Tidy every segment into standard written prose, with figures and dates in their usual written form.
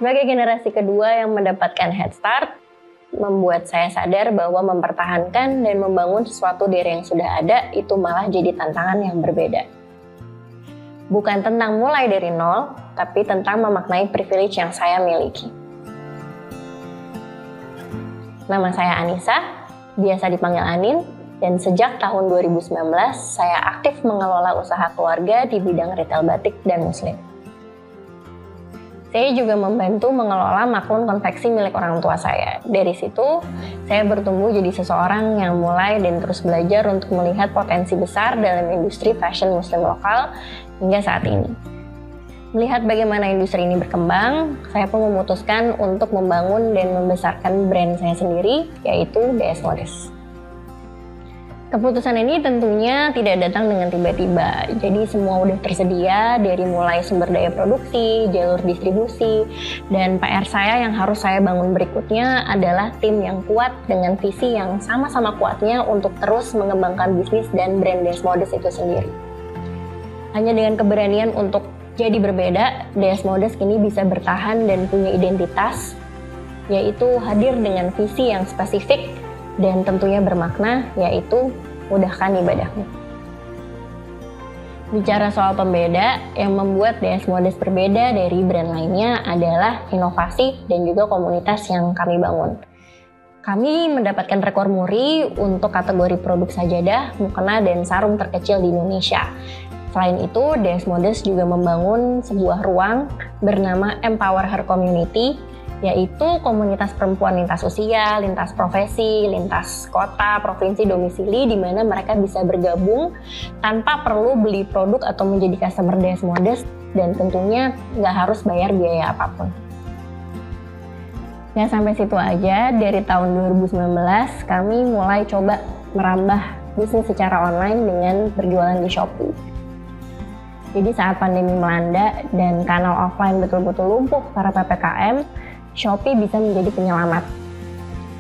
Sebagai generasi kedua yang mendapatkan head start, membuat saya sadar bahwa mempertahankan dan membangun sesuatu dari yang sudah ada itu malah jadi tantangan yang berbeda. Bukan tentang mulai dari nol, tapi tentang memaknai privilege yang saya miliki. Nama saya Anissa, biasa dipanggil Anin, dan sejak tahun 2019 saya aktif mengelola usaha keluarga di bidang retail batik dan muslim. Saya juga membantu mengelola maklun konveksi milik orang tua saya. Dari situ, saya bertumbuh jadi seseorang yang mulai dan terus belajar untuk melihat potensi besar dalam industri fashion muslim lokal hingga saat ini. Melihat bagaimana industri ini berkembang, saya pun memutuskan untuk membangun dan membesarkan brand saya sendiri, yaitu DS Modest. Keputusan ini tentunya tidak datang dengan tiba-tiba, jadi semua udah tersedia dari mulai sumber daya produksi, jalur distribusi, dan PR saya yang harus saya bangun berikutnya adalah tim yang kuat dengan visi yang sama-sama kuatnya untuk terus mengembangkan bisnis dan brand DS Modest itu sendiri. Hanya dengan keberanian untuk jadi berbeda, DS Modest kini bisa bertahan dan punya identitas, yaitu hadir dengan visi yang spesifik dan tentunya bermakna, yaitu mudahkan ibadahmu. Bicara soal pembeda, yang membuat DS Modest berbeda dari brand lainnya adalah inovasi dan juga komunitas yang kami bangun. Kami mendapatkan rekor muri untuk kategori produk sajadah, mukena, dan sarung terkecil di Indonesia. Selain itu, DS Modest juga membangun sebuah ruang bernama Empower Her Community, yaitu komunitas perempuan lintas usia, lintas profesi, lintas kota, provinsi, domisili, di mana mereka bisa bergabung tanpa perlu beli produk atau menjadi customer DS Modest, dan tentunya nggak harus bayar biaya apapun. Nggak sampai situ aja, dari tahun 2019 kami mulai coba merambah bisnis secara online dengan berjualan di Shopee. Jadi saat pandemi melanda dan kanal offline betul-betul lumpuh karena PPKM, Shopee bisa menjadi penyelamat.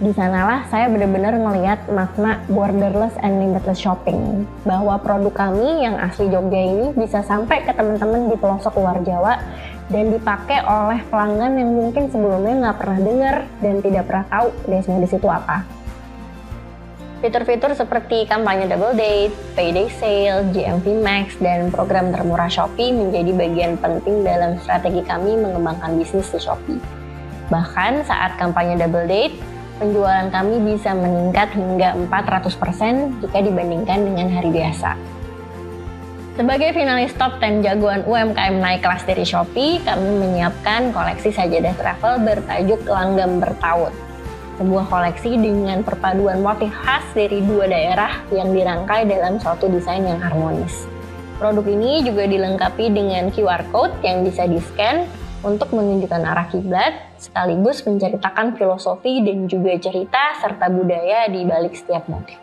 Di sanalah saya benar-benar melihat makna borderless and limitless shopping, bahwa produk kami yang asli Jogja ini bisa sampai ke teman-teman di pelosok luar Jawa dan dipakai oleh pelanggan yang mungkin sebelumnya nggak pernah dengar dan tidak pernah tahu DS Modest itu apa. Fitur-fitur seperti kampanye double date, payday sale, GMV Max, dan program termurah Shopee menjadi bagian penting dalam strategi kami mengembangkan bisnis di Shopee. Bahkan saat kampanye double date, penjualan kami bisa meningkat hingga 400% jika dibandingkan dengan hari biasa. Sebagai finalis top 10 jagoan UMKM naik kelas dari Shopee, kami menyiapkan koleksi sajadah travel bertajuk Langgam Bertaut. Sebuah koleksi dengan perpaduan motif khas dari dua daerah yang dirangkai dalam suatu desain yang harmonis. Produk ini juga dilengkapi dengan QR Code yang bisa di-scan untuk menunjukkan arah kiblat, sekaligus menceritakan filosofi dan juga cerita serta budaya di balik setiap motif.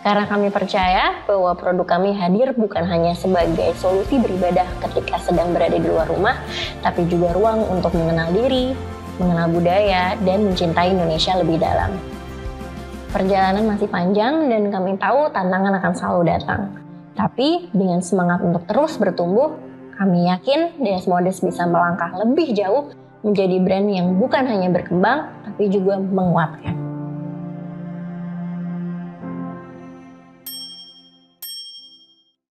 Karena kami percaya bahwa produk kami hadir bukan hanya sebagai solusi beribadah ketika sedang berada di luar rumah, tapi juga ruang untuk mengenal diri, mengenal budaya, dan mencintai Indonesia lebih dalam. Perjalanan masih panjang dan kami tahu tantangan akan selalu datang. Tapi dengan semangat untuk terus bertumbuh, kami yakin DS Modest bisa melangkah lebih jauh menjadi brand yang bukan hanya berkembang, tapi juga menguatkan.